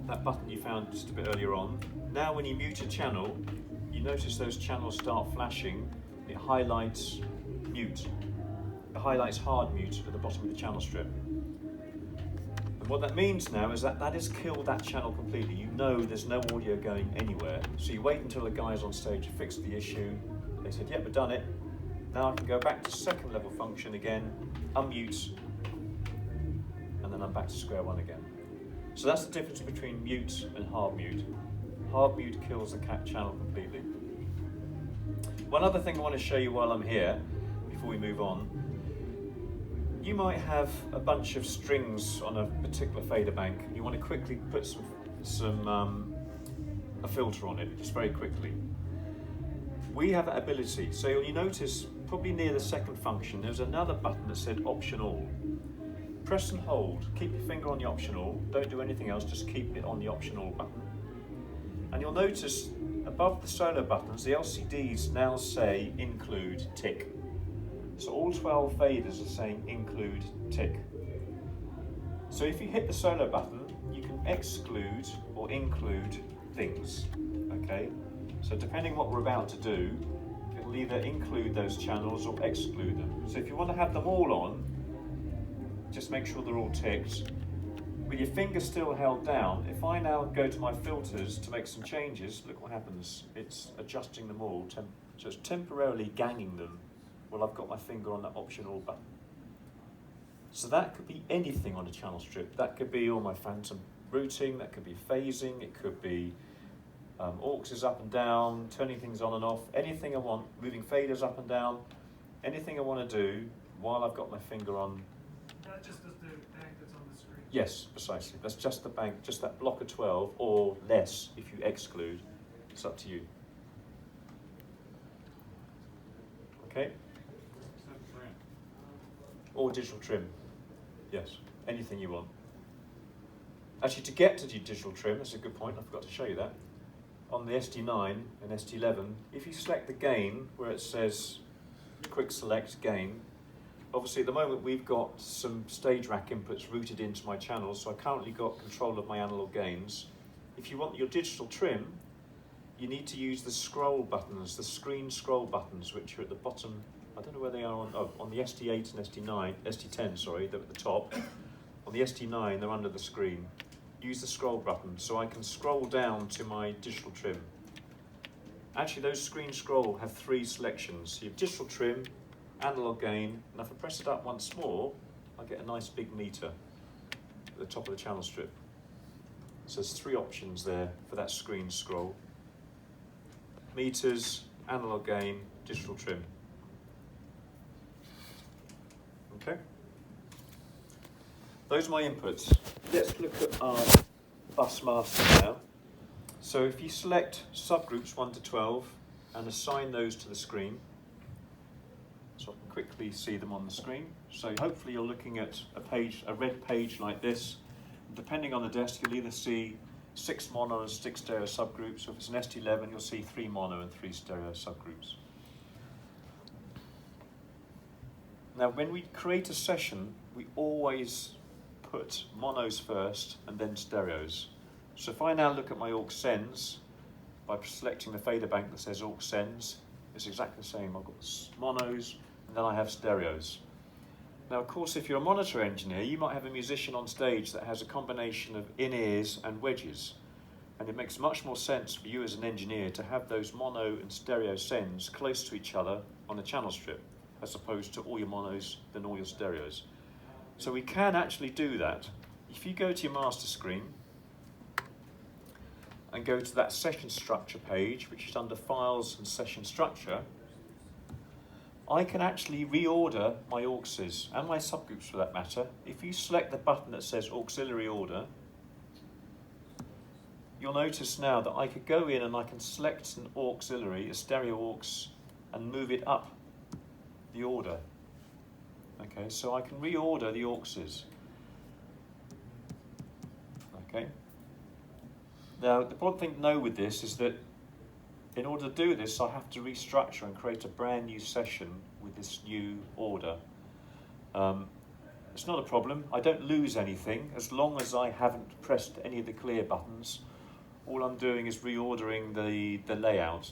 that button you found just a bit earlier on. Now when you mute a channel, you notice those channels start flashing. It highlights mute. It highlights hard mute at the bottom of the channel strip. And what that means now is that that has killed that channel completely. You know there's no audio going anywhere. So you wait until the guys on stage fixed the issue. They said, yep, we've done it. Now I can go back to second level function again, unmute, and then I'm back to square one again. So that's the difference between mute and hard mute. Hard mute kills the cat channel completely. One other thing I want to show you while I'm here, before we move on, you might have a bunch of strings on a particular fader bank. You want to quickly put a filter on it, just very quickly. We have that ability. So you notice, probably near the second function, there's another button that said Option All. Press and hold, keep your finger on the Option All, don't do anything else, just keep it on the Option All button. And you'll notice above the solo buttons, the LCDs now say Include Tick. So all 12 faders are saying Include Tick. So if you hit the solo button, you can exclude or include things, okay? So depending what we're about to do, it'll either include those channels or exclude them. So if you want to have them all on, just make sure they're all ticked. With your finger still held down, if I now go to my filters to make some changes, look what happens. It's adjusting them all, just temporarily ganging them while I've got my finger on that Option All button. So that could be anything on a channel strip. That could be all my phantom routing, that could be phasing, it could be aux up and down, turning things on and off, anything I want, moving faders up and down, anything I want to do while I've got my finger on. That just does the bank that's on the screen. Yes, precisely. That's just the bank, just that block of 12 or less if you exclude. It's up to you. Okay? Or digital trim. Yes, anything you want. Actually, to get to digital trim, that's a good point, I forgot to show you that. On the SD9 and SD11, if you select the gain where it says quick select gain, obviously at the moment we've got some stage rack inputs routed into my channels, so I currently got control of my analog gains. If you want your digital trim, you need to use the scroll buttons, the screen scroll buttons, which are at the bottom. I don't know where they are on the SD8 and SD9, SD10, sorry, they're at the top. On the SD9, they're under the screen. Use the scroll button so I can scroll down to my digital trim. Actually, those screen scroll have 3 selections. You have digital trim, analog gain, and if I press it up once more, I get a nice big meter at the top of the channel strip. So there's 3 options there for that screen scroll. Meters, analog gain, digital trim. Okay. Those are my inputs. Let's look at our bus master now. So if you select subgroups 1 to 12 and assign those to the screen, so I can quickly see them on the screen. So hopefully you're looking at a red page like this. Depending on the desk, you'll either see 6 mono and 6 stereo subgroups. So if it's an SD11, you'll see 3 mono and 3 stereo subgroups. Now, when we create a session, we always put monos first and then stereos. So if I now look at my Orcs Sends, by selecting the fader bank that says Orcs Sends, it's exactly the same. I've got monos and then I have stereos. Now, of course, if you're a monitor engineer, you might have a musician on stage that has a combination of in-ears and wedges. And it makes much more sense for you as an engineer to have those mono and stereo sends close to each other on a channel strip, as opposed to all your monos, then all your stereos. So we can actually do that. If you go to your master screen and go to that session structure page, which is under Files and Session Structure, I can actually reorder my auxes and my subgroups for that matter. If you select the button that says Auxiliary Order, you'll notice now that I could go in and I can select an auxiliary, a stereo aux, and move it up the order. Okay, so I can reorder the auxes. Okay. Now, the important thing to know with this is that in order to do this, I have to restructure and create a brand new session with this new order. It's not a problem. I don't lose anything as long as I haven't pressed any of the clear buttons. All I'm doing is reordering the layout.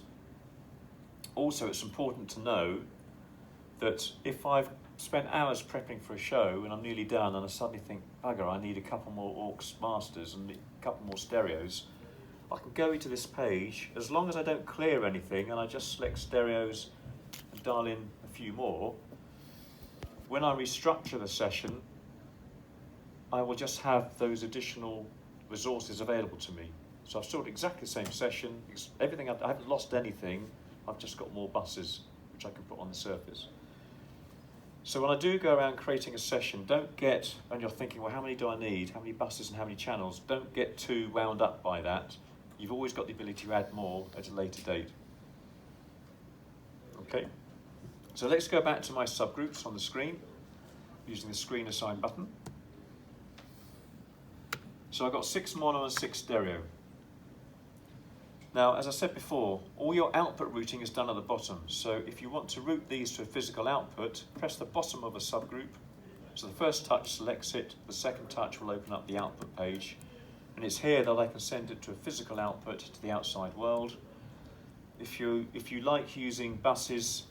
Also, it's important to know that if I've spent hours prepping for a show and I'm nearly done and I suddenly think, bugger, I need a couple more Orcs Masters and a couple more stereos, I can go into this page, as long as I don't clear anything and I just select stereos and dial in a few more. When I restructure the session, I will just have those additional resources available to me. So I've still got exactly the same session, everything, I haven't lost anything, I've just got more buses which I can put on the surface. So when I do go around creating a session, don't get, and you're thinking, well, how many do I need? How many buses and how many channels? Don't get too wound up by that. You've always got the ability to add more at a later date. Okay, so let's go back to my subgroups on the screen, using the screen assign button. So I've got 6 mono and 6 stereo. Now, as I said before, all your output routing is done at the bottom. So if you want to route these to a physical output, press the bottom of a subgroup. So the first touch selects it, the second touch will open up the output page. And it's here that I can send it to a physical output to the outside world. If you like using buses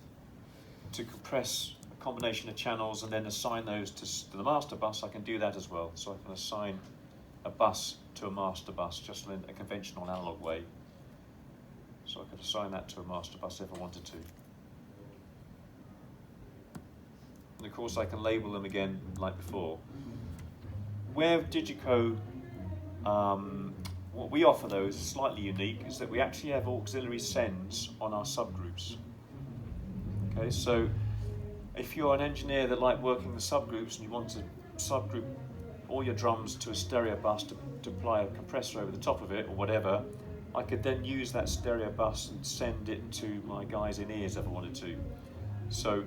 to compress a combination of channels and then assign those to the master bus, I can do that as well. So I can assign a bus to a master bus, just in a conventional analog way. So I could assign that to a master bus if I wanted to. And of course I can label them again like before. Where Digico, what we offer though is slightly unique, is that we actually have Auxilary Sends on our subgroups. Okay, so if you're an engineer that like working with subgroups and you want to subgroup all your drums to a stereo bus to apply a compressor over the top of it or whatever, I could then use that stereo bus and send it to my guys in ears if I wanted to. So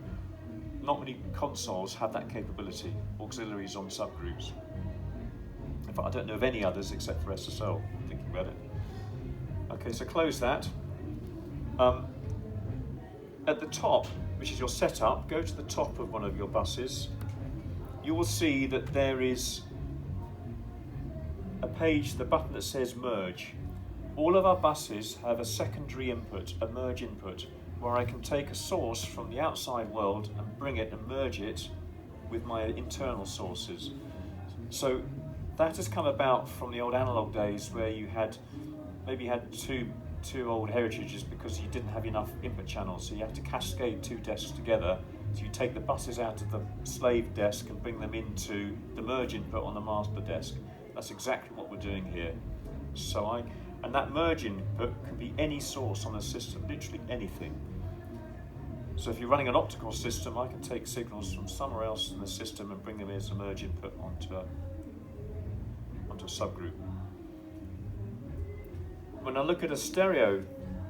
not many consoles have that capability, auxiliaries on subgroups. In fact, I don't know of any others except for SSL, thinking about it. Okay, so close that. At the top, which is your setup, go to the top of one of your buses. You will see that there is a page, the button that says merge. All of our buses have a secondary input, a merge input, where I can take a source from the outside world and bring it and merge it with my internal sources. So that has come about from the old analog days where you had maybe two old heritages because you didn't have enough input channels, so you have to cascade 2 desks together. So you take the buses out of the slave desk and bring them into the merge input on the master desk. That's exactly what we're doing here. And that merge input can be any source on the system, literally anything. So if you're running an optical system, I can take signals from somewhere else in the system and bring them as a merge input onto a subgroup. When I look at a stereo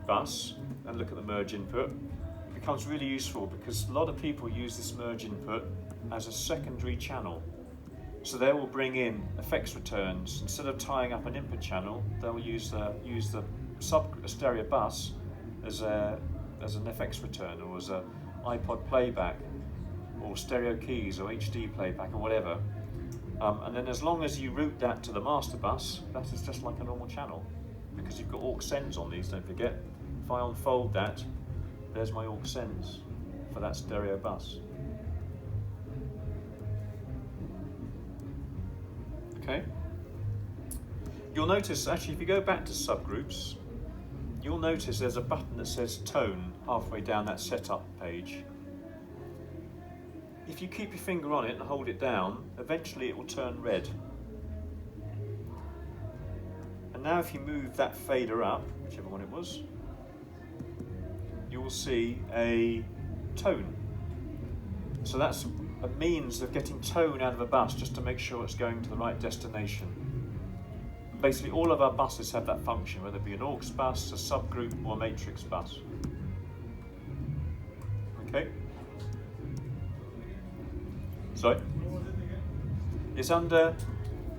bus and look at the merge input, it becomes really useful because a lot of people use this merge input as a secondary channel. So they will bring in effects returns. Instead of tying up an input channel, they'll use the stereo bus as an FX return, or as a iPod playback, or stereo keys, or HD playback, or whatever. And then as long as you route that to the master bus, that is just like a normal channel, because you've got Orcs Sends on these, don't forget. If I unfold that, there's my Orcs Sends for that stereo bus. Okay. You'll notice, actually, if you go back to subgroups, you'll notice there's a button that says tone halfway down that setup page. If you keep your finger on it and hold it down, eventually it will turn red. And now if you move that fader up, whichever one it was, you will see a tone. So that's a means of getting tone out of a bus just to make sure it's going to the right destination. Basically all of our buses have that function, whether it be an Orcs bus, a subgroup, or a matrix bus. Okay? Sorry? It's under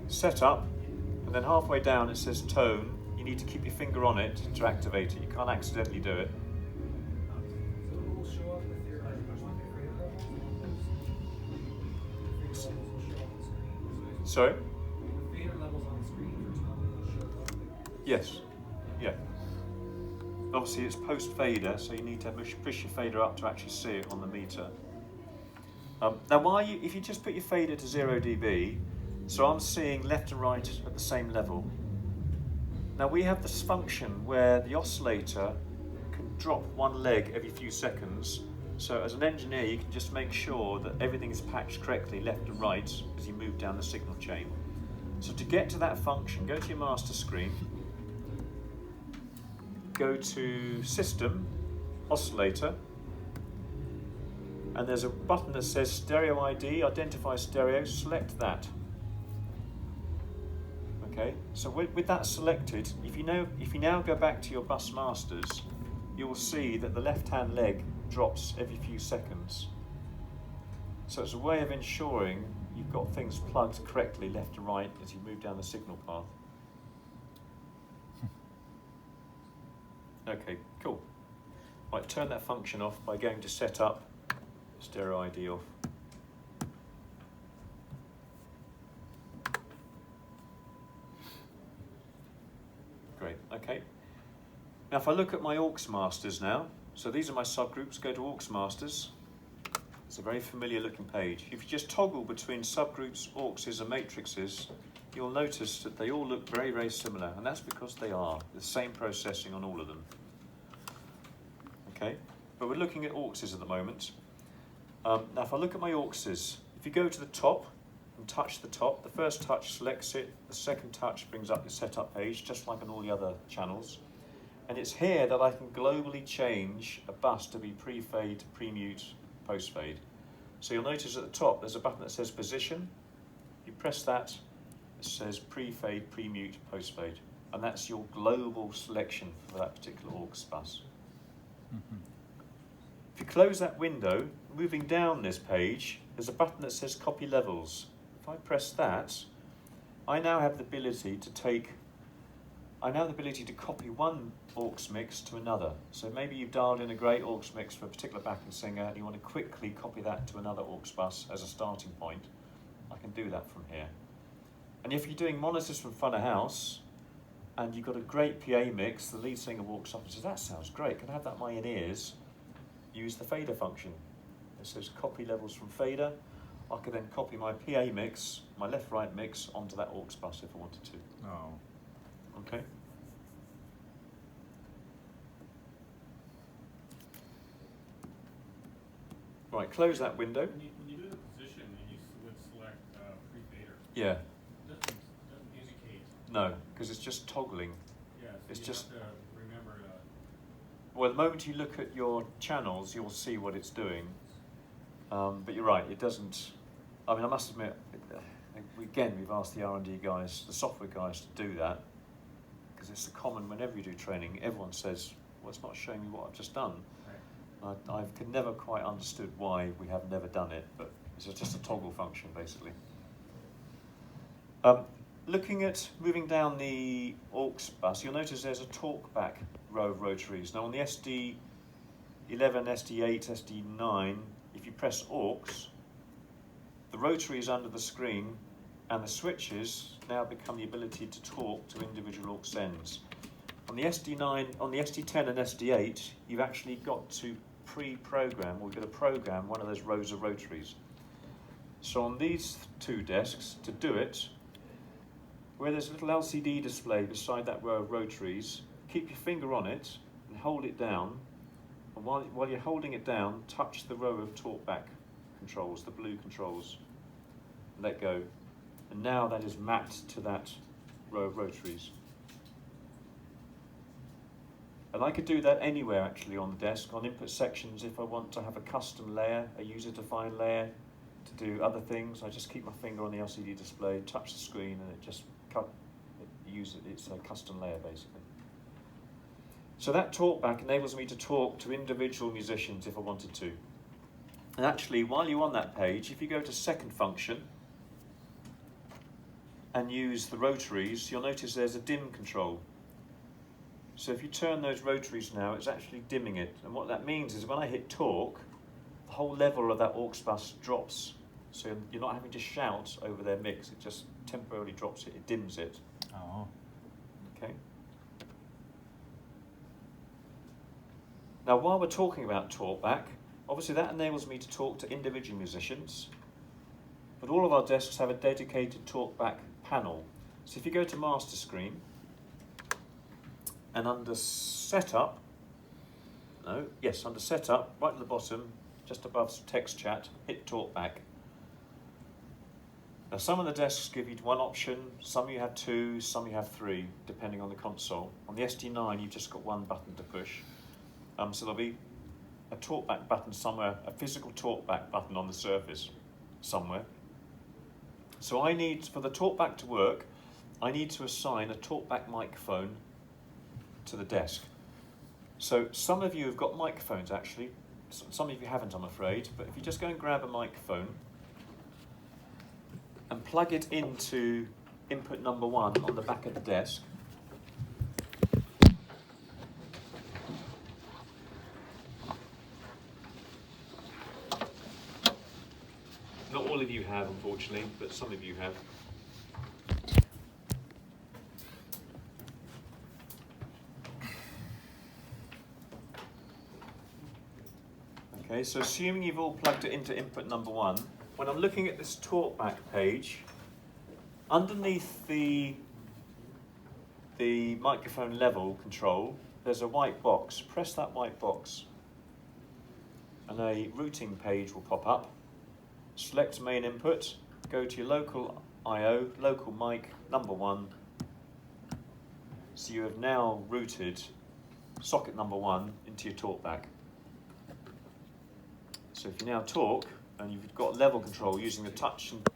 setup, and then halfway down it says tone. You need to keep your finger on it to activate it. You can't accidentally do it. Sorry? The fader levels on the screen for toggling show up. Yes. Yeah. Obviously it's post fader, so you need to push your fader up to actually see it on the meter. Now if you just put your fader to 0 dB, so I'm seeing left and right at the same level. Now we have this function where the oscillator can drop one leg every few seconds, so as an engineer you can just make sure that everything is patched correctly left and right as you move down the signal chain. So to get to that function, go to your master screen, go to System, Oscillator, and there's a button that says Stereo ID, Identify Stereo, select that. Okay, so with that selected, if you now go back to your Bus Masters, you will see that the left-hand leg drops every few seconds. So it's a way of ensuring you've got things plugged correctly left and right as you move down the signal path. Okay, cool. Right, turn that function off by going to Setup, Stereo ID off. Great, okay. Now if I look at my Orcs Masters now, so these are my subgroups, go to Orcs Masters. It's a very familiar looking page. If you just toggle between subgroups, Orcs and matrices, you'll notice that they all look very, very similar, and that's because they are the same processing on all of them. Okay, but we're looking at Orcs at the moment. Now if I look at my Orcs, if you go to the top and touch the top, the first touch selects it, the second touch brings up the setup page, just like on all the other channels. And it's here that I can globally change a bus to be pre-fade, pre-mute, post-fade. So you'll notice at the top there's a button that says position. You press that, it says pre-fade, pre-mute, post-fade. And that's your global selection for that particular Orcs bus. If you close that window, moving down this page, there's a button that says copy levels. If I press that, I now have the ability to copy one Orcs mix to another. So maybe you've dialed in a great Orcs mix for a particular backing singer and you want to quickly copy that to another Orcs bus as a starting point. I can do that from here. And if you're doing monitors from front of house and you've got a great PA mix, the lead singer walks up and says, "That sounds great, can I have that in my in-ears?" Use the fader function. It says copy levels from fader. I could then copy my PA mix, my left-right mix, onto that Orcs bus if I wanted to. Oh. Okay. Right, close that window. When you do the position and you would select pre-fader, Yeah. it doesn't indicate. No, because it's just toggling. Yeah, so It's you just- have to remember to. Well, the moment you look at your channels, you'll see what it's doing. But you're right, it doesn't. I mean, I must admit, again, we've asked the R&D guys, the software guys, to do that because it's common whenever you do training. Everyone says, "Well, it's not showing me what I've just done." I could never quite understood why we have never done it, but it's just a toggle function basically. Looking at moving down the Orcs bus, you'll notice there's a talkback row of rotaries. Now on the SD11, SD8, SD9, if you press Orcs, the rotary is under the screen and the switches now become the ability to talk to individual Orcs ends. On the SD9, on the SD10 and SD8, you've actually got to pre-program, or you've got to program one of those rows of rotaries. So on these two desks, to do it, where there's a little LCD display beside that row of rotaries, keep your finger on it and hold it down. And while you're holding it down, touch the row of talkback controls, the blue controls. Let go. And now that is mapped to that row of rotaries. And I could do that anywhere actually on the desk, on input sections. If I want to have a custom layer, a user-defined layer, to do other things, I just keep my finger on the LCD display, touch the screen, and it just it's a custom layer basically. So that talkback enables me to talk to individual musicians if I wanted to. And actually, while you're on that page, if you go to second function and use the rotaries, you'll notice there's a dim control. So if you turn those rotaries now, it's actually dimming it. And what that means is when I hit talk, the whole level of that Orcs bus drops. So you're not having to shout over their mix, it just temporarily drops it, it dims it. Oh. Okay. Now, while we're talking about talkback, obviously that enables me to talk to individual musicians, but all of our desks have a dedicated talkback panel. So if you go to master screen, and under setup, under setup, right at the bottom, just above text chat, hit talkback. Now some of the desks give you one option, some you have two, some you have three, depending on the console. On the SD9 you've just got one button to push. So there'll be a talkback button somewhere, a physical talkback button on the surface somewhere. So I need, for the talkback to work, I need to assign a talkback microphone to the desk. So some of you have got microphones actually, some of you haven't, I'm afraid, but if you just go and grab a microphone and plug it into input number 1 on the back of the desk. Not all of you have, unfortunately, but some of you have. Okay, so assuming you've all plugged it into input number 1, when I'm looking at this talkback page, underneath the microphone level control, there's a white box. Press that white box and a routing page will pop up. Select main input, go to your local I/O, local mic, number 1. So you have now routed socket number 1 into your talkback. So if you now talk, and you've got level control using the touch and,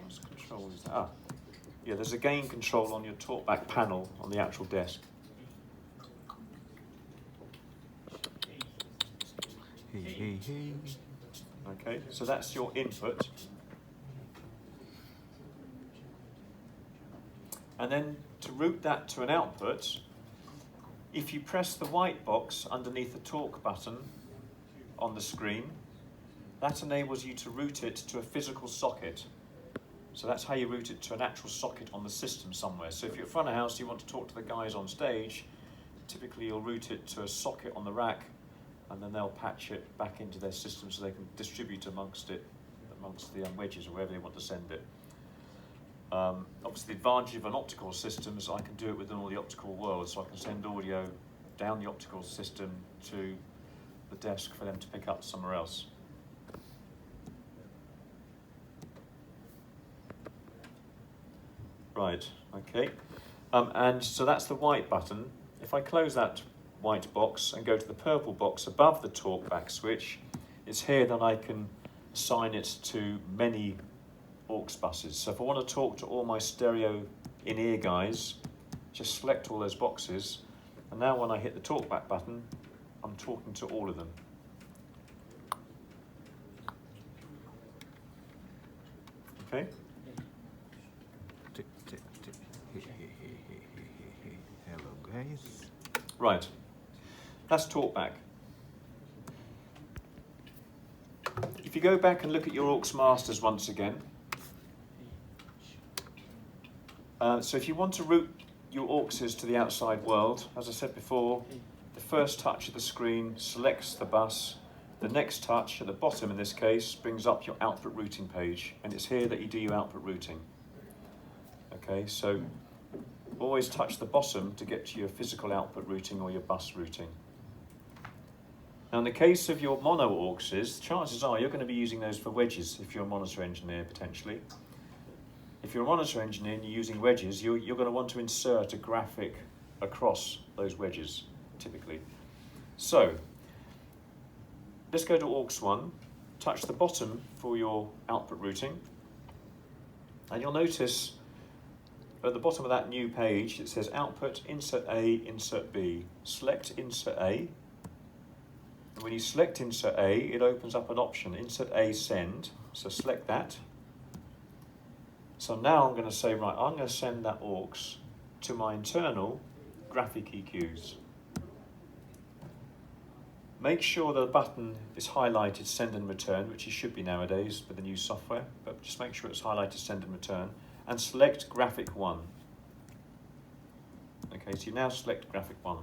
what's control is that? Yeah, there's a gain control on your talkback panel on the actual desk. Okay, so that's your input. And then to route that to an output, if you press the white box underneath the talk button on the screen, that enables you to route it to a physical socket. So that's how you route it to an actual socket on the system somewhere. So if you're at front of house, you want to talk to the guys on stage, typically you'll route it to a socket on the rack, and then they'll patch it back into their system so they can distribute amongst the wedges or wherever they want to send it. Obviously the advantage of an optical system is I can do it within all the optical worlds, so I can send audio down the optical system to the desk for them to pick up somewhere else. Right, okay. And so that's the white button. If I close that white box and go to the purple box above the talkback switch, it's here that I can assign it to many Orcs buses. So if I want to talk to all my stereo in-ear guys, just select all those boxes, and now when I hit the talkback button, I'm talking to all of them. Okay? Hello guys. Right, that's talkback. If you go back and look at your Orcs Masters once again, so if you want to route your Orcses to the outside world, as I said before, the first touch of the screen selects the bus, the next touch at the bottom in this case brings up your output routing page, and it's here that you do your output routing. Okay, so always touch the bottom to get to your physical output routing or your bus routing. Now in the case of your mono Orcses, chances are you're going to be using those for wedges if you're a monitor engineer potentially. If you're a monitor engineer and you're using wedges, you're going to want to insert a graphic across those wedges typically. So let's go to Orcs 1, touch the bottom for your output routing, and you'll notice at the bottom of that new page it says output, insert A, insert B. Select insert A. And when you select insert A, it opens up an option, insert A send. So select that. So now I'm going to say, right, I'm going to send that Orcs to my internal graphic EQs. Make sure the button is highlighted send and return, which it should be nowadays with the new software, but just make sure it's highlighted send and return. and select graphic 1. Okay, so you now select graphic 1.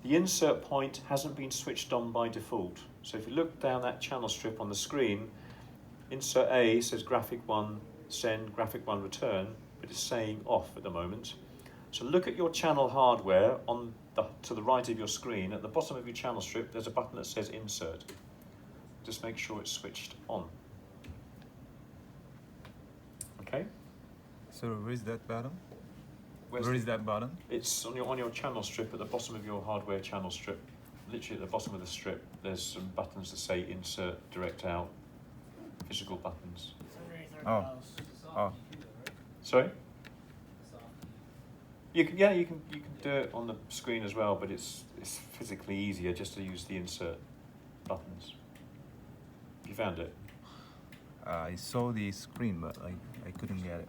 The insert point hasn't been switched on by default. So if you look down that channel strip on the screen, insert A says graphic 1 send, graphic 1 return, but it's saying off at the moment. So look at your channel hardware to the right of your screen. At the bottom of your channel strip, there's a button that says insert. Just make sure it's switched on. Okay? So where is that button? Where is that button? It's on your channel strip, at the bottom of your hardware channel strip. Literally at the bottom of the strip, there's some buttons that say insert, direct out, physical buttons. Oh. Oh. Sorry? You can do it on the screen as well, but it's physically easier just to use the insert buttons. You found it? I saw the screen, but I couldn't get it.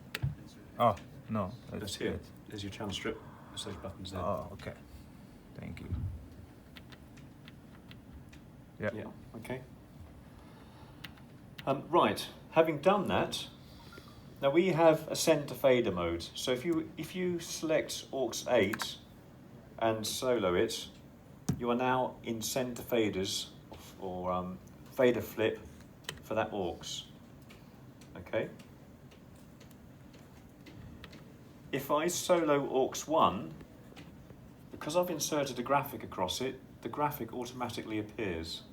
Oh, no. That's here. There's your channel strip. There's those buttons there. Oh, okay. Thank you. Yep. Yeah, okay. Right, having done that, now we have a send to fader mode. So if you select Orcs 8 and solo it, you are now in send to faders or fader flip for that Orcs. Okay. If I solo Orcs 1, because I've inserted a graphic across it, the graphic automatically appears.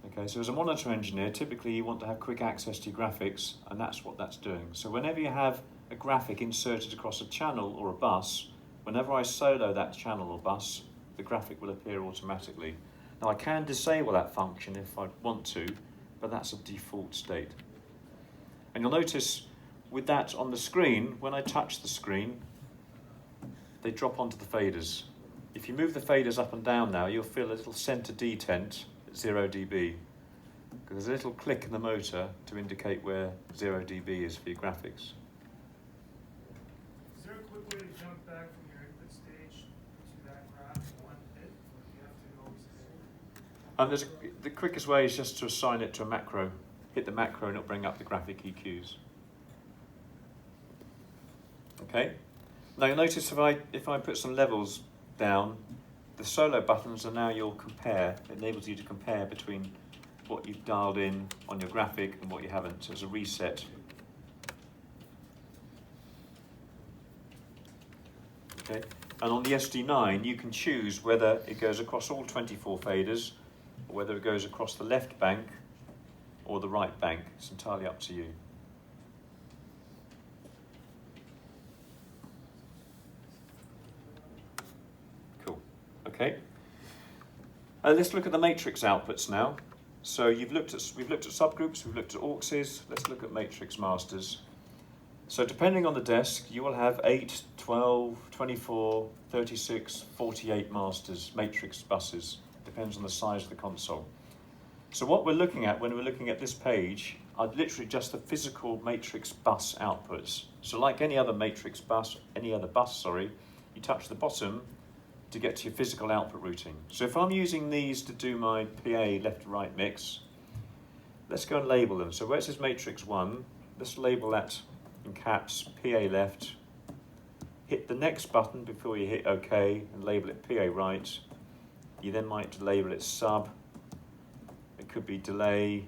Okay, so as a monitor engineer, typically you want to have quick access to your graphics, and that's what that's doing. So whenever you have a graphic inserted across a channel or a bus, whenever I solo that channel or bus, the graphic will appear automatically. Now I can disable that function if I want to, but that's a default state. And you'll notice with that on the screen, when I touch the screen, they drop onto the faders. If you move the faders up and down now, you'll feel a little center detent at 0 dB. Because there's a little click in the motor to indicate where 0 dB is for your graphics. Is there a quick way to jump back from your input stage to that graph in one hit, or do you have to always hit it? The quickest way is just to assign it to a macro. Hit the macro and it'll bring up the graphic EQs. Okay. Now you'll notice if I put some levels down, the solo buttons are now your compare. It enables you to compare between what you've dialed in on your graphic and what you haven't as a reset. Okay. And on the SD9, you can choose whether it goes across all 24 faders or whether it goes across the left bank or the right bank. It's entirely up to you. Cool. Okay. Let's look at the matrix outputs now. So we've looked at subgroups, we've looked at Auxes. Let's look at Matrix Masters. So depending on the desk, you will have 8, 12, 24, 36, 48 masters, matrix buses. Depends on the size of the console. So what we're looking at when we're looking at this page are literally just the physical matrix bus outputs. So like any other matrix bus, you touch the bottom to get to your physical output routing. So if I'm using these to do my PA left to right mix, let's go and label them. So where it says matrix 1, let's label that in caps, PA left. Hit the next button before you hit OK and label it PA right. You then might label it sub. It could be delay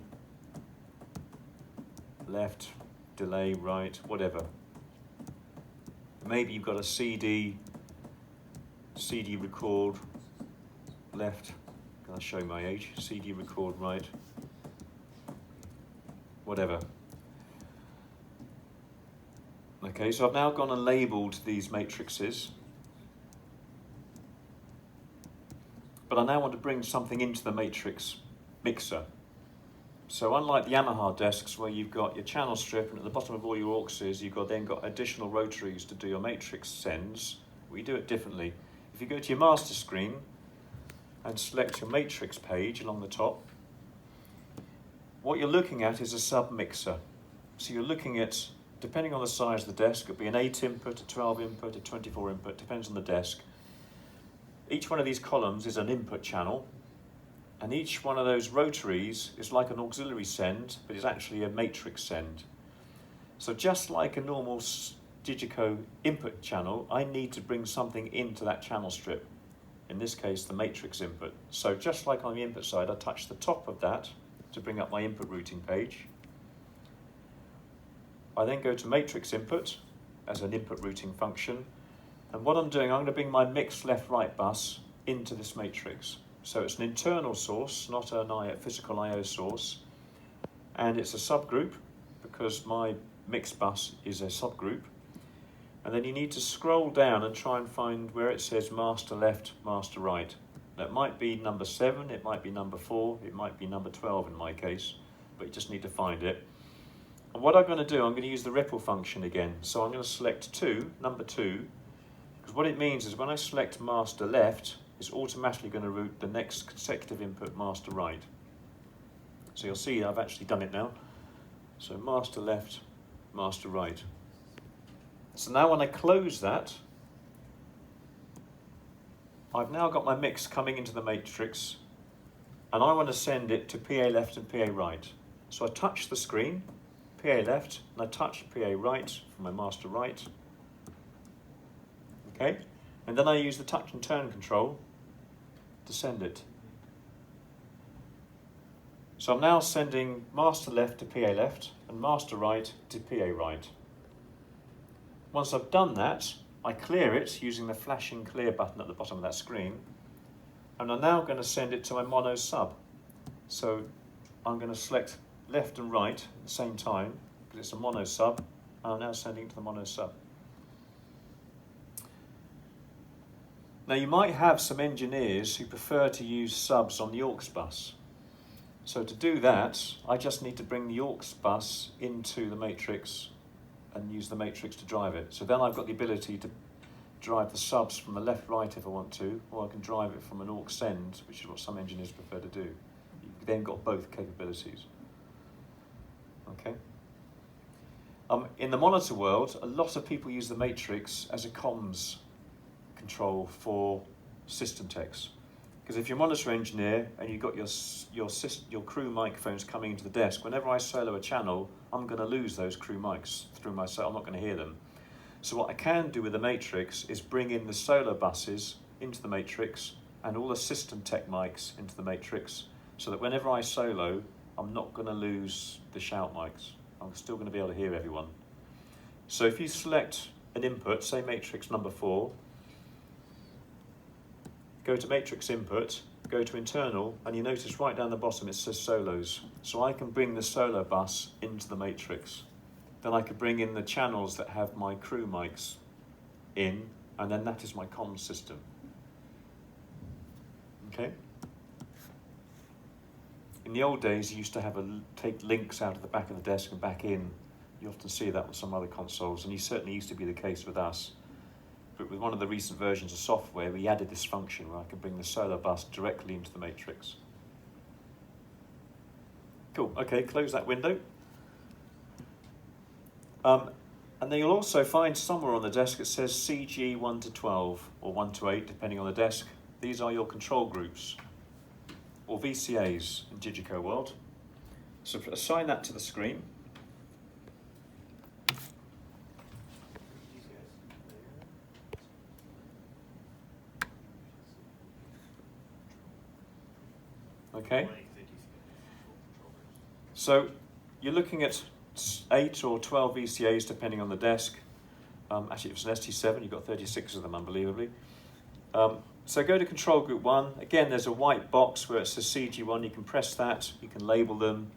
left, delay right, whatever. Maybe you've got a CD record left. I'll show my age. CD record right. Whatever. Okay, so I've now gone and labelled these matrices. But I now want to bring something into the matrix mixer. So unlike the Yamaha desks where you've got your channel strip and at the bottom of all your Auxes you've then got additional rotaries to do your matrix sends, we do it differently. If you go to your master screen and select your matrix page along the top, what you're looking at is a sub-mixer. So you're looking at, depending on the size of the desk, it'll be an 8 input, a 12 input, a 24 input, depends on the desk. Each one of these columns is an input channel, and each one of those rotaries is like an auxiliary send, but it's actually a matrix send. So just like a normal Digico input channel, I need to bring something into that channel strip. In this case, the matrix input. So just like on the input side, I touch the top of that to bring up my input routing page. I then go to matrix input as an input routing function. And what I'm doing, I'm going to bring my mixed left-right bus into this matrix. So it's an internal source, not a physical I/O source. And it's a subgroup because my mixed bus is a subgroup. And then you need to scroll down and try and find where it says master left, master right. Now, it might be number 7, it might be number 4, it might be number 12 in my case, but you just need to find it. And what I'm going to do, I'm going to use the ripple function again. So I'm going to select 2, number 2, because what it means is when I select master left, it's automatically going to route the next consecutive input master right. So you'll see I've actually done it now. So master left, master right. So now when I close that, I've now got my mix coming into the matrix, and I want to send it to PA left and PA right. So I touch the screen, PA left, and I touch PA right for my master right. Okay, and then I use the touch and turn control to send it. So I'm now sending master left to PA left and master right to PA right. Once I've done that, I clear it using the flashing clear button at the bottom of that screen, and I'm now going to send it to my mono sub. So I'm going to select left and right at the same time because it's a mono sub, and I'm now sending it to the mono sub. Now you might have some engineers who prefer to use subs on the Orcs bus. So to do that, I just need to bring the Orcs bus into the matrix and use the matrix to drive it. So then I've got the ability to drive the subs from the left, right if I want to, or I can drive it from an Orcs Send, which is what some engineers prefer to do. You've then got both capabilities. Okay. In the monitor world, a lot of people use the matrix as a comms control for system techs. Because if you're a monitor engineer and you've got your crew microphones coming into the desk, whenever I solo a channel, I'm going to lose those crew mics through my solo. I'm not going to hear them. So what I can do with the matrix is bring in the solo buses into the matrix and all the system tech mics into the matrix, so that whenever I solo, I'm not going to lose the shout mics. I'm still going to be able to hear everyone. So if you select an input, say matrix number 4, go to matrix input, go to internal, and you notice right down the bottom it says solos. So I can bring the solo bus into the matrix. Then I could bring in the channels that have my crew mics in, and then that is my comms system. Okay? In the old days, you used to have take links out of the back of the desk and back in. You often see that with some other consoles, and it certainly used to be the case with us. But with one of the recent versions of software, we added this function where I can bring the solo bus directly into the matrix. Cool, okay, close that window. And then you'll also find somewhere on the desk it says CG 1 to 12 or 1 to 8, depending on the desk. These are your control groups, or VCAs in Digico world. So assign that to the screen. Okay. So you're looking at 8 or 12 VCAs depending on the desk. Actually, if it's an ST7, you've got 36 of them, unbelievably. So go to control group 1. Again, there's a white box where it says CG1. You can press that. You can label them.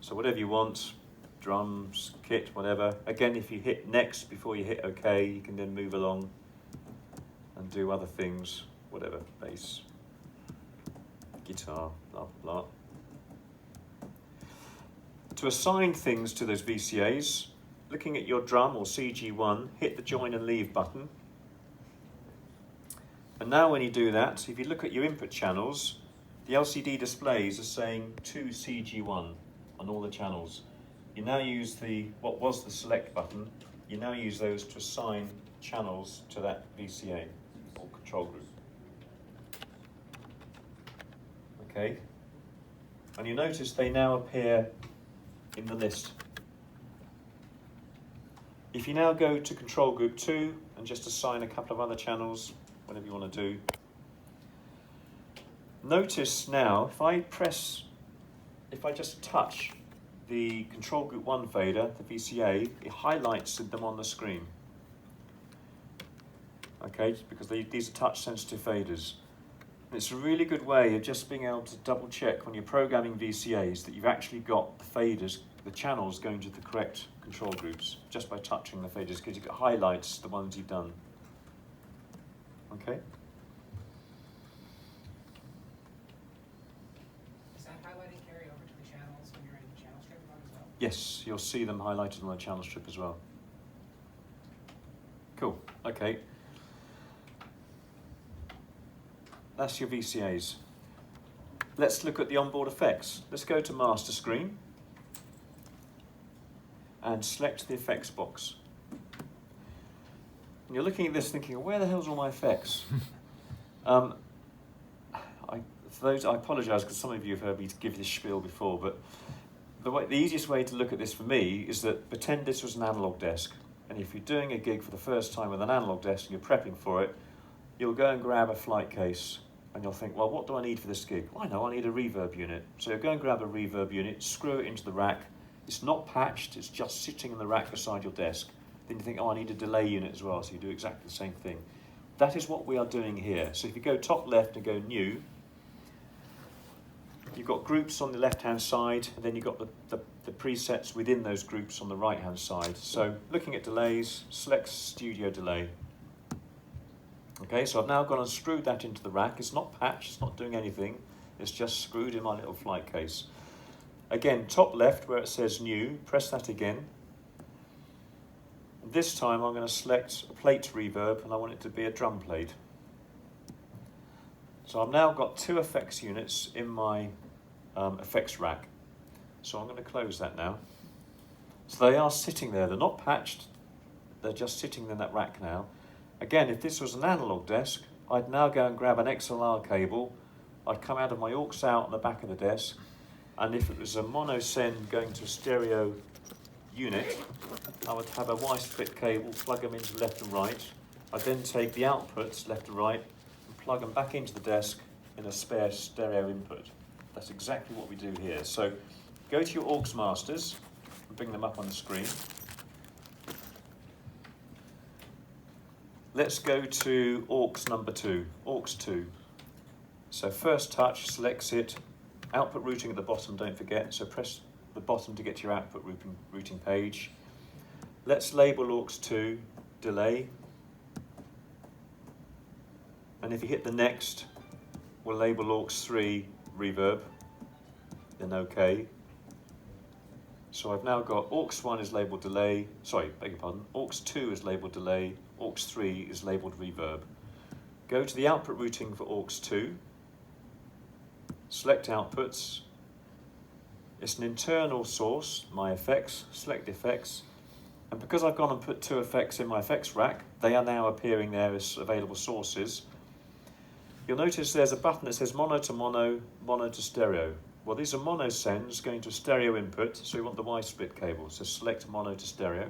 So whatever you want, drums, kit, whatever. Again, if you hit next before you hit OK, you can then move along and do other things, whatever, bass, guitar, blah, blah. To assign things to those VCAs, looking at your drum or CG1, hit the join and leave button. And now when you do that, if you look at your input channels, the LCD displays are saying to CG1 on all the channels. You now use what was the select button, you now use those to assign channels to that VCA or control group. Okay, and you notice they now appear in the list. If you now go to control group 2 and just assign a couple of other channels, whatever you want to do, notice now if I just touch the control group 1 fader, the VCA, it highlights them on the screen. Okay, because these are touch sensitive faders. And it's a really good way of just being able to double check when you're programming VCAs that you've actually got the faders, the channels going to the correct control groups just by touching the faders, because it highlights the ones you've done. Okay? Does that highlighting carry over to the channels when you're in the channel strip mode as well? Yes, you'll see them highlighted on the channel strip as well. Cool, okay. That's your VCAs. Let's look at the onboard effects. Let's go to master screen and select the effects box. And you're looking at this thinking, where the hell's all my effects? For those, I apologise because some of you have heard me give this spiel before, but the easiest way to look at this for me is that pretend this was an analog desk, and if you're doing a gig for the first time with an analog desk and you're prepping for it, you'll go and grab a flight case and you'll think, well, what do I need for this gig? Well, I know I need a reverb unit. So you'll go and grab a reverb unit, screw it into the rack. It's not patched, it's just sitting in the rack beside your desk. Then you think, oh, I need a delay unit as well, so you do exactly the same thing. That is what we are doing here. So if you go top left and go new, you've got groups on the left-hand side, and then you've got the presets within those groups on the right-hand side. So looking at delays, select Studio Delay. Okay, so I've now gone and screwed that into the rack. It's not patched, it's not doing anything. It's just screwed in my little flight case. Again, top left where it says new, press that again. This time I'm going to select a plate reverb and I want it to be a drum plate. So I've now got 2 effects units in my effects rack. So I'm going to close that now. So they are sitting there, they're not patched, they're just sitting in that rack now. Again, if this was an analog desk, I'd now go and grab an XLR cable, I'd come out of my aux out on the back of the desk, and if it was a mono send going to a stereo unit, I would have a Y-split cable, plug them into left and right. I'd then take the outputs left and right and plug them back into the desk in a spare stereo input. That's exactly what we do here. So go to your Orcs Masters and bring them up on the screen. Let's go to Orcs number 2, Orcs 2. So first touch selects it, output routing at the bottom, don't forget, so press the bottom to get to your output routing page. Let's label Orcs 2, delay. And if you hit the next, we'll label Orcs 3, reverb, then OK. So I've now got Orcs 1 is labelled delay, sorry, beg your pardon, Orcs 2 is labelled delay, Orcs 3 is labelled reverb. Go to the output routing for Orcs 2, select outputs, it's an internal source, my effects, select effects, and because I've gone and put 2 effects in my effects rack, they are now appearing there as available sources. You'll notice there's a button that says mono to mono, mono to stereo. Well, these are mono sends going to a stereo input, so we want the Y-split cable, so select mono to stereo.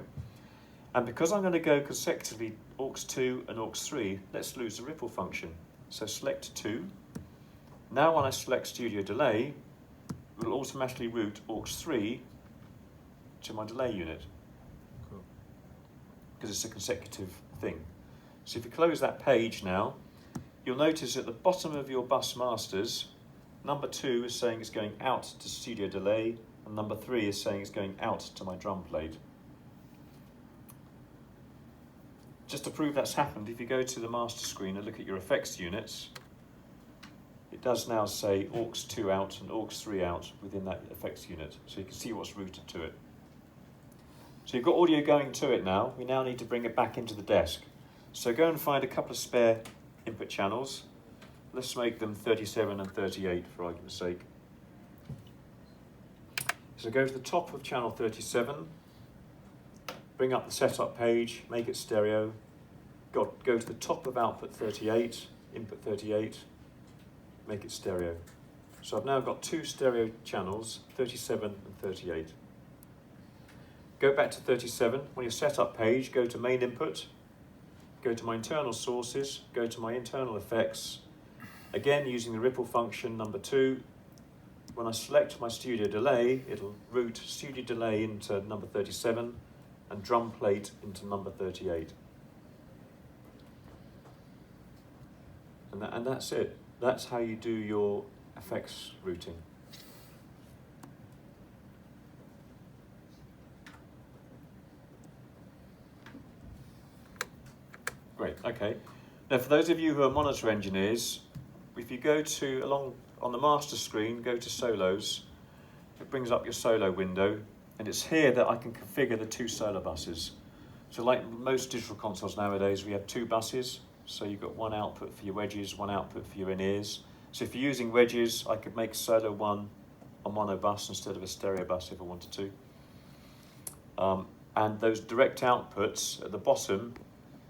And because I'm going to go consecutively Orcs 2 and Orcs 3, let's lose the ripple function. So select 2. Now when I select Studio Delay, it will automatically route Orcs 3 to my delay unit. Cool. Because it's a consecutive thing. So if you close that page now, you'll notice at the bottom of your bus masters, number 2 is saying it's going out to Studio Delay, and number 3 is saying it's going out to my drum plate. Just to prove that's happened, if you go to the master screen and look at your effects units, it does now say Orcs 2 out and Orcs 3 out within that effects unit, so you can see what's routed to it. So you've got audio going to it now, we now need to bring it back into the desk. So go and find a couple of spare input channels. Let's make them 37 and 38 for argument's sake. So go to the top of channel 37, bring up the setup page, make it stereo, go to the top of output 38, input 38, make it stereo. So I've now got 2 stereo channels, 37 and 38. Go back to 37. On your setup page, go to main input, go to my internal sources, go to my internal effects. Again, using the ripple function number 2. When I select my studio delay, it'll route studio delay into number 37 and drum plate into number 38. And that's it. That's how you do your effects routing. Great, okay. Now for those of you who are monitor engineers, if you go to, along on the master screen, go to solos, it brings up your solo window, and it's here that I can configure the 2 solo buses. So like most digital consoles nowadays, we have 2 buses. So you've got one output for your wedges, one output for your in-ears. So if you're using wedges, I could make solo 1 a mono bus instead of a stereo bus if I wanted to. And those direct outputs at the bottom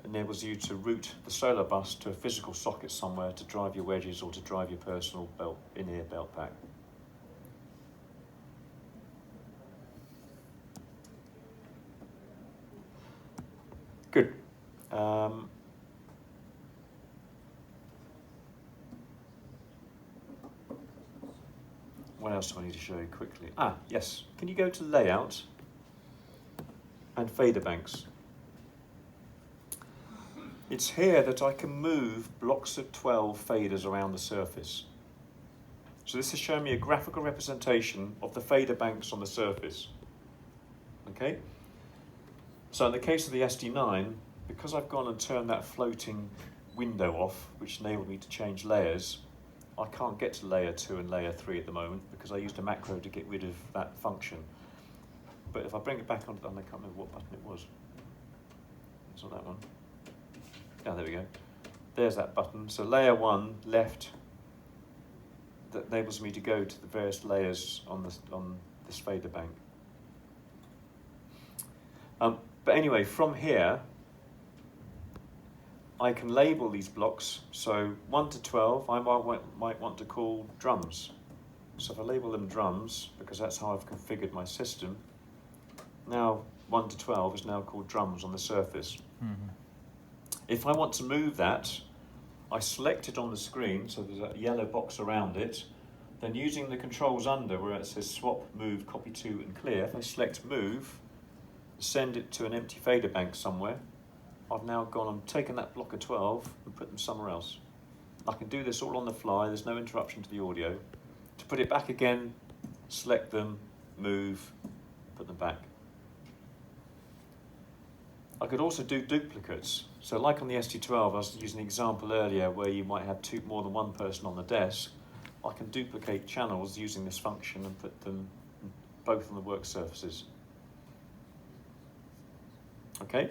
enables you to route the solo bus to a physical socket somewhere to drive your wedges or to drive your personal belt, in-ear belt pack. Good. What else do I need to show you quickly? Yes. Can you go to Layout and Fader Banks? It's here that I can move blocks of 12 faders around the surface. So this is showing me a graphical representation of the fader banks on the surface. Okay? So in the case of the SD9, because I've gone and turned that floating window off, which enabled me to change layers, I can't get to layer 2 and layer 3 at the moment because I used a macro to get rid of that function. But if I bring it back onto, I can't remember what button it was. It's not that one. Oh, there we go. There's that button. So layer 1 left, that enables me to go to the various layers on this fader bank. But anyway, from here, I can label these blocks. So 1 to 12, I might want to call drums. So if I label them drums, because that's how I've configured my system, now 1 to 12 is now called drums on the surface. Mm-hmm. If I want to move that, I select it on the screen, so there's a yellow box around it. Then using the controls under where it says swap, move, copy to and clear, if I select move, send it to an empty fader bank somewhere, I've now gone and taken that block of 12 and put them somewhere else. I can do this all on the fly, there's no interruption to the audio. To put it back again, select them, move, put them back. I could also do duplicates. So like on the SD12, I was using an example earlier where you might have more than one person on the desk. I can duplicate channels using this function and put them both on the work surfaces. Okay?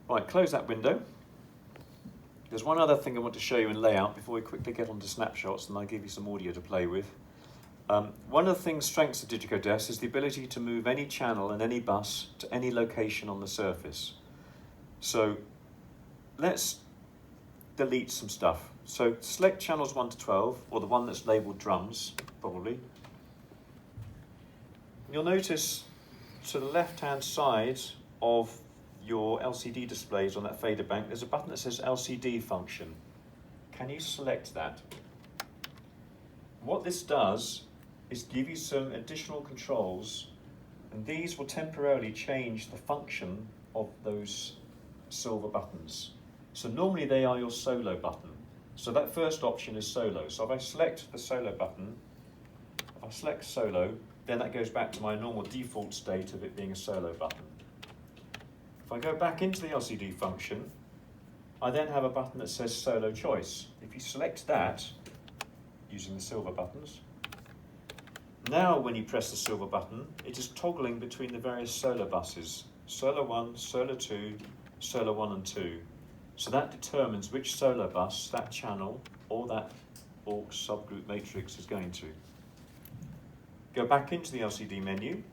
Right, close that window. There's one other thing I want to show you in layout before we quickly get onto snapshots and I'll give you some audio to play with. One of the strengths of Digico DS is the ability to move any channel and any bus to any location on the surface. So let's delete some stuff. So select channels 1 to 12, or the one that's labelled drums, probably. You'll notice to the left-hand side of your LCD displays on that fader bank, there's a button that says LCD function. Can you select that? What this does is give you some additional controls, and these will temporarily change the function of those silver buttons. So normally they are your solo button. So that first option is solo. So if I select the solo button, if I select solo, then that goes back to my normal default state of it being a solo button. If I go back into the LCD function, I then have a button that says solo choice. If you select that, using the silver buttons, now when you press the silver button, it is toggling between the various solo buses. Solo 1, solo 2, solo 1 and 2. So that determines which solo bus that channel or that Orcs subgroup matrix is going to. Go back into the LCD menu.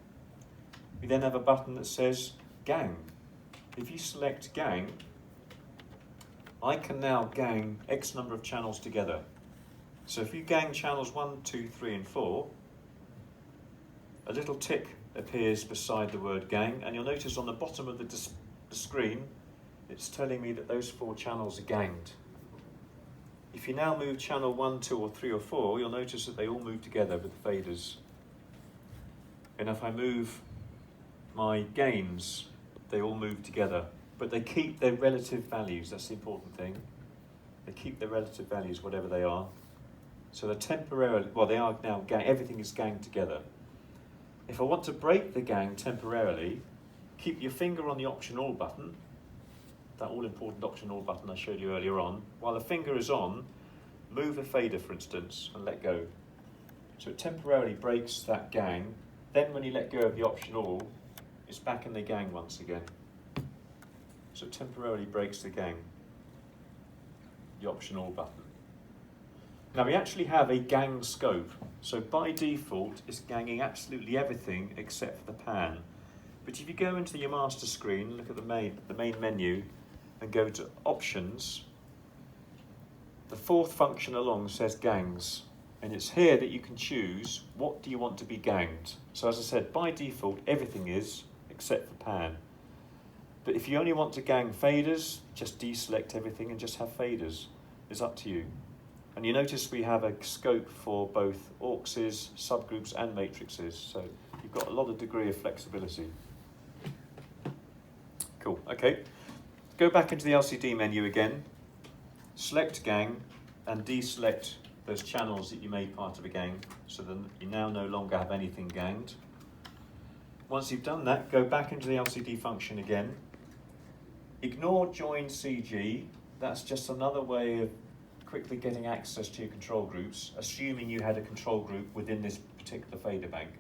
We then have a button that says gang. If you select gang, I can now gang X number of channels together. So if you gang channels 1, 2, 3 and 4, a little tick appears beside the word gang, and you'll notice on the bottom of the screen it's telling me that those 4 channels are ganged. If you now move channel 1, 2 or 3 or 4, you'll notice that they all move together with the faders. And if I move my gains, they all move together, but they keep their relative values. That's the important thing. They keep their relative values, whatever they are. So they're temporarily, well, they are now gang, everything is ganged together. If I want to break the gang temporarily, keep your finger on the Option All button, that all-important Option All button I showed you earlier on. While the finger is on, move a fader, for instance, and let go. So it temporarily breaks that gang. Then when you let go of the Option All, it's back in the gang once again. So it temporarily breaks the gang, the Option All button. Now we actually have a gang scope. So by default, it's ganging absolutely everything except for the pan. But if you go into your master screen, look at the main menu, and go to Options, the 4th function along says Gangs. And it's here that you can choose what do you want to be ganged. So as I said, by default, everything is except for pan. But if you only want to gang faders, just deselect everything and just have faders. It's up to you. And you notice we have a scope for both Auxes, subgroups and matrices. So you've got a lot of degree of flexibility. Cool, okay. Go back into the LCD menu again, select gang and deselect those channels that you made part of a gang, so that you now no longer have anything ganged. Once you've done that, go back into the LCD function again. Ignore join CG, that's just another way of quickly getting access to your control groups, assuming you had a control group within this particular fader bank.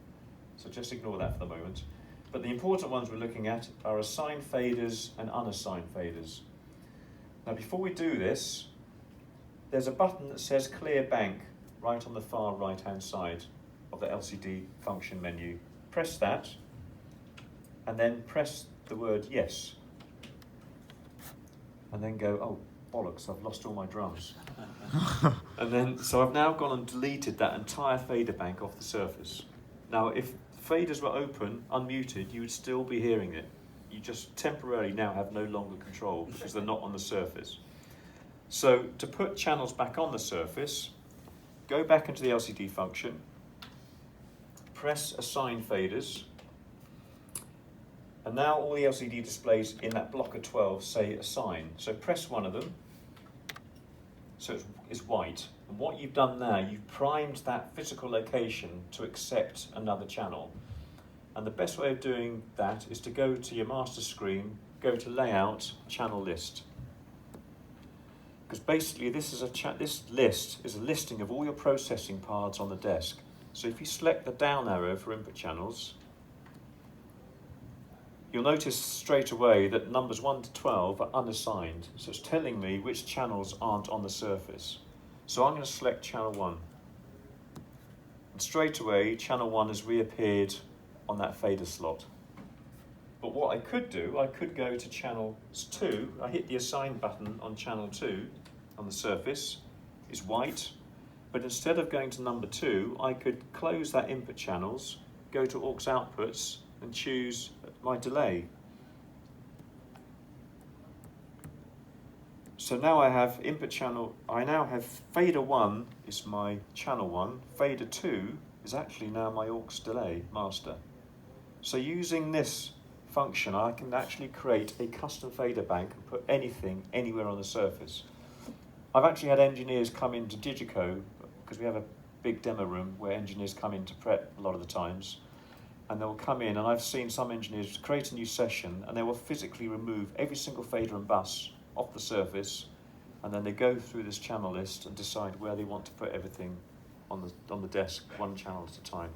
So just ignore that for the moment. But the important ones we're looking at are assigned faders and unassigned faders. Now before we do this, there's a button that says Clear Bank right on the far right-hand side of the LCD function menu. Press that, and then press the word Yes. And then go, oh, bollocks, I've lost all my drums. And then, so I've now gone and deleted that entire fader bank off the surface. Now, if faders were open, unmuted, you would still be hearing it. You just temporarily now have no longer control because they're not on the surface. So to put channels back on the surface, go back into the LCD function, press Assign Faders, and now all the LCD displays in that block of 12 say Assign. So press one of them, so it's white. And what you've done now, you've primed that physical location to accept another channel. And the best way of doing that is to go to your master screen, go to Layout, Channel List. Because basically this list is a listing of all your processing paths on the desk. So if you select the down arrow for input channels, you'll notice straight away that numbers 1 to 12 are unassigned. So it's telling me which channels aren't on the surface. So I'm going to select channel 1. And straight away, channel 1 has reappeared on that fader slot. But what I could do, I could go to channel 2. I hit the Assign button on channel 2 on the surface. It's white. But instead of going to number 2, I could close that input channels, go to Aux Outputs, and choose my delay. So now I have input channel, I now have fader 1 is my channel 1, fader 2 is actually now my aux delay master. So using this function, I can actually create a custom fader bank and put anything anywhere on the surface. I've actually had engineers come into Digico, because we have a big demo room where engineers come in to prep a lot of the times, and they'll come in, and I've seen some engineers create a new session and they will physically remove every single fader and bus off the surface, and then they go through this channel list and decide where they want to put everything on the desk, one channel at a time.